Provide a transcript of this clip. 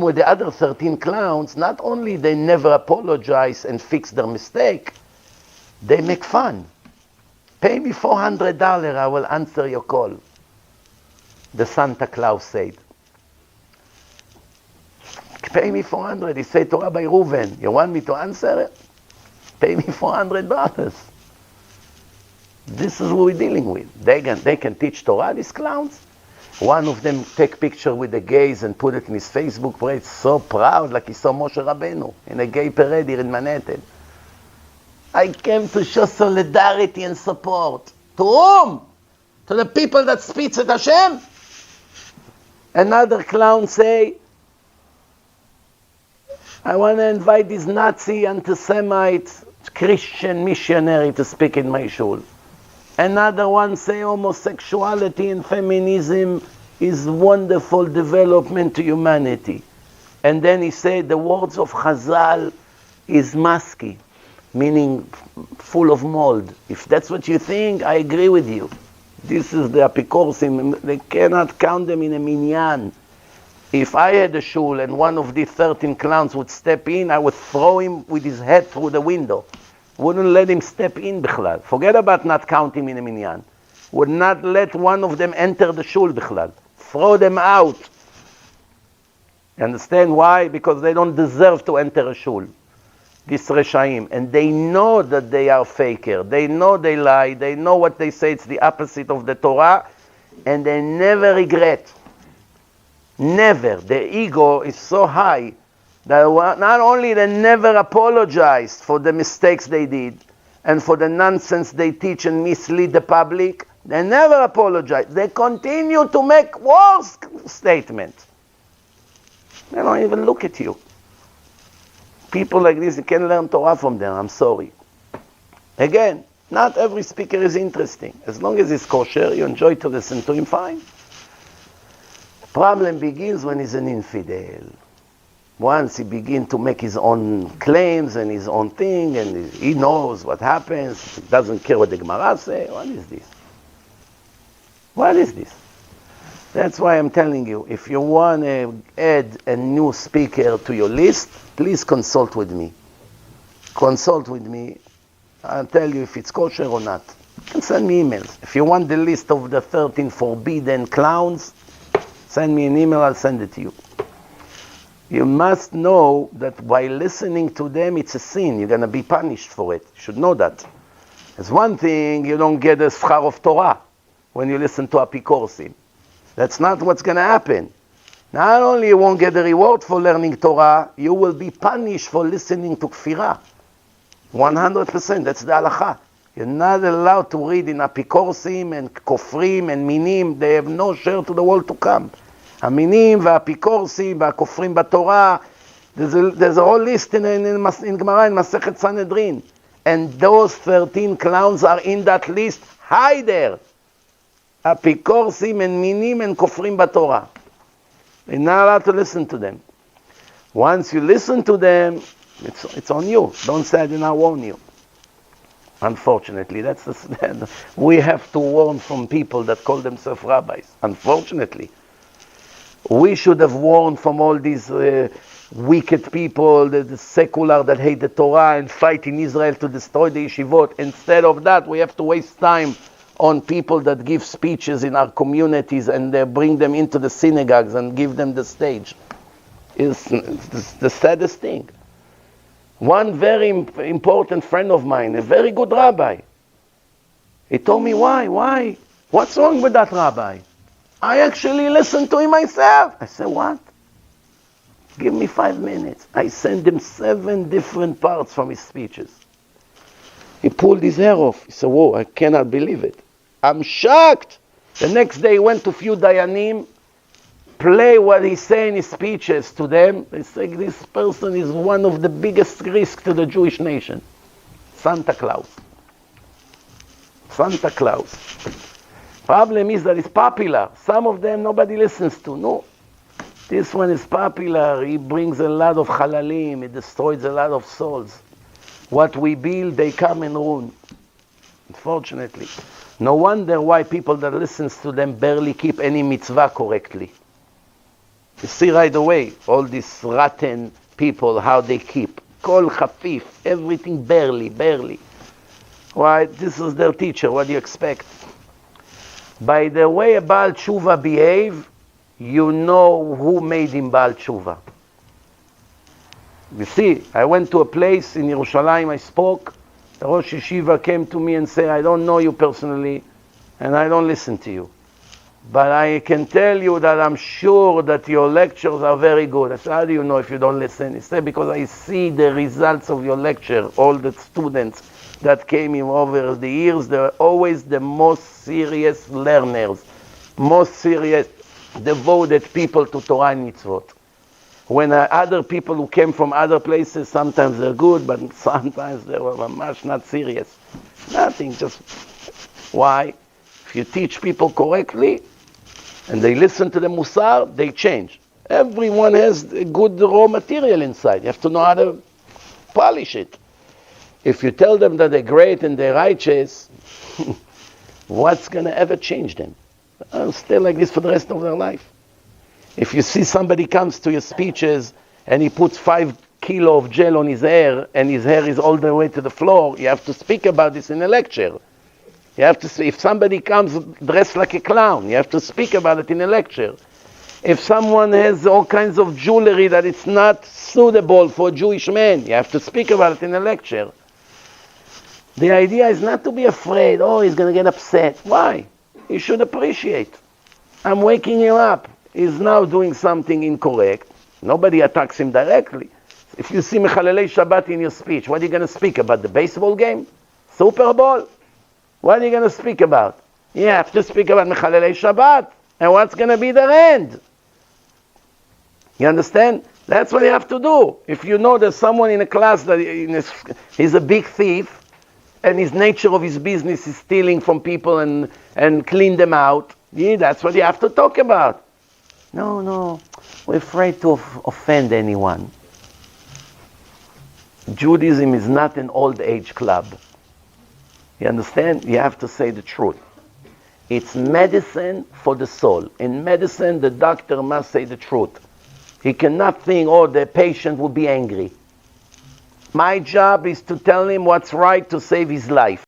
with the other 13 clowns, not only they never apologize and fix their mistake, they make fun. Pay me $400, I will answer your call. The Santa Claus said. Pay me $400. He said to Rabbi Reuven, you want me to answer it? Pay me $400. This is what we're dealing with. They can teach Torah, these clowns. One of them take picture with the gays and put it in his Facebook page, so proud, like he saw Moshe Rabbeinu in a gay parade here in Manhattan. I came to show solidarity and support. To whom? To the people that spits at Hashem? Another clown say, I want to invite this Nazi, anti-Semite, Christian missionary to speak in my shul. Another one say homosexuality and feminism is wonderful development to humanity. And then he said the words of Chazal is musky, meaning full of mold. If that's what you think, I agree with you. This is the apikorsim. They cannot count them in a minyan. If I had a shul and one of these 13 clowns would step in, I would throw him with his head through the window. Wouldn't let him step in bichlal. Forget about not counting in a minyan. Would not let one of them enter the shul bichlal. Throw them out. You understand why? Because they don't deserve to enter a shul. This reshaim. And they know that they are faker. They know they lie. They know what they say. It's the opposite of the Torah. And they never regret. Never. Their ego is so high that not only they never apologized for the mistakes they did and for the nonsense they teach and mislead the public, they never apologize. They continue to make worse statements. They don't even look at you. People like this, you can learn Torah from them, I'm sorry. Again, not every speaker is interesting. As long as he's kosher, you enjoy to listen to him, fine. Problem begins when he's an infidel. Once he begins to make his own claims and his own thing, and he knows what happens, he doesn't care what the Gemara says. What is this? What is this? That's why I'm telling you, if you want to add a new speaker to your list, please consult with me. Consult with me. I'll tell you if it's kosher or not. You can send me emails. If you want the list of the 13 forbidden clowns, send me an email, I'll send it to you. You must know that by listening to them, it's a sin. You're going to be punished for it. You should know that. It's one thing, you don't get a schar of Torah when you listen to apikorsim. That's not what's going to happen. Not only you won't get a reward for learning Torah, you will be punished for listening to kfirah. 100%, that's the halacha. You're not allowed to read in apikorsim and kofrim and minim. They have no share to the world to come. המינים והאפיקורסים והכופרים בתורה, there's a whole list in Gemara, in Masechet Sanhedrin. And those 13 clowns are in that list. Hi there! Apikorsim and minim and kofrim בתורה. You're not allowed to listen to them. Once you listen to them, it's on you. Don't say I did not warn you. Unfortunately, we have to warn from people that call themselves rabbis. Unfortunately. We should have warned from all these wicked people, the secular that hate the Torah and fight in Israel to destroy the yeshivot. Instead of that, we have to waste time on people that give speeches in our communities and bring them into the synagogues and give them the stage. It's the saddest thing. One very important friend of mine, a very good rabbi, he told me, why? What's wrong with that rabbi? I actually listened to him myself. I said, what? Give me 5 minutes. I sent him 7 different parts from his speeches. He pulled his hair off. He said, whoa, I cannot believe it. I'm shocked. The next day he went to few dayanim, play what he said in his speeches to them. They say, this person is one of the biggest risks to the Jewish nation. Santa Claus. Santa Claus. Problem is that it's popular. Some of them nobody listens to. No. This one is popular. He brings a lot of halalim. He destroys a lot of souls. What we build, they come and ruin. Unfortunately. No wonder why people that listens to them barely keep any mitzvah correctly. You see right away all these rotten people, how they keep. Kol chafif, everything barely. Why? This is their teacher, what do you expect? By the way a Baal Tshuva behave, you know who made him Baal Tshuva. You see, I went to a place in Yerushalayim, I spoke, the Rosh Yeshiva came to me and said, I don't know you personally, and I don't listen to you. But I can tell you that I'm sure that your lectures are very good. I said, how do you know if you don't listen? He said, because I see the results of your lecture. All the students that came in over the years, they're always the most serious learners, most serious, devoted people to Torah and mitzvot. When other people who came from other places, sometimes they're good, but sometimes they were much not serious. Nothing, just why? If you teach people correctly, and they listen to the Musar, they change. Everyone has a good raw material inside. You have to know how to polish it. If you tell them that they're great and they're righteous, what's going to ever change them? They'll stay like this for the rest of their life. If you see somebody comes to your speeches and he puts 5 kilo of gel on his hair and his hair is all the way to the floor, you have to speak about this in a lecture. You have to say, if somebody comes dressed like a clown, you have to speak about it in a lecture. If someone has all kinds of jewelry that it's not suitable for a Jewish man, you have to speak about it in a lecture. The idea is not to be afraid, oh, he's going to get upset. Why? You should appreciate. I'm waking him up. He's now doing something incorrect. Nobody attacks him directly. If you see Mechalelei Shabbat in your speech, what are you going to speak about? The baseball game? Super Bowl? What are you going to speak about? You have to speak about Mechalelei Shabbat. And what's going to be their end? You understand? That's what you have to do. If you know there's someone in a class that he's a big thief, and his nature of his business is stealing from people and clean them out, that's what you have to talk about. No, we're afraid to offend anyone. Judaism is not an old age club. You understand? You have to say the truth. It's medicine for the soul. In medicine, the doctor must say the truth. He cannot think, oh, the patient will be angry. My job is to tell him what's right to save his life.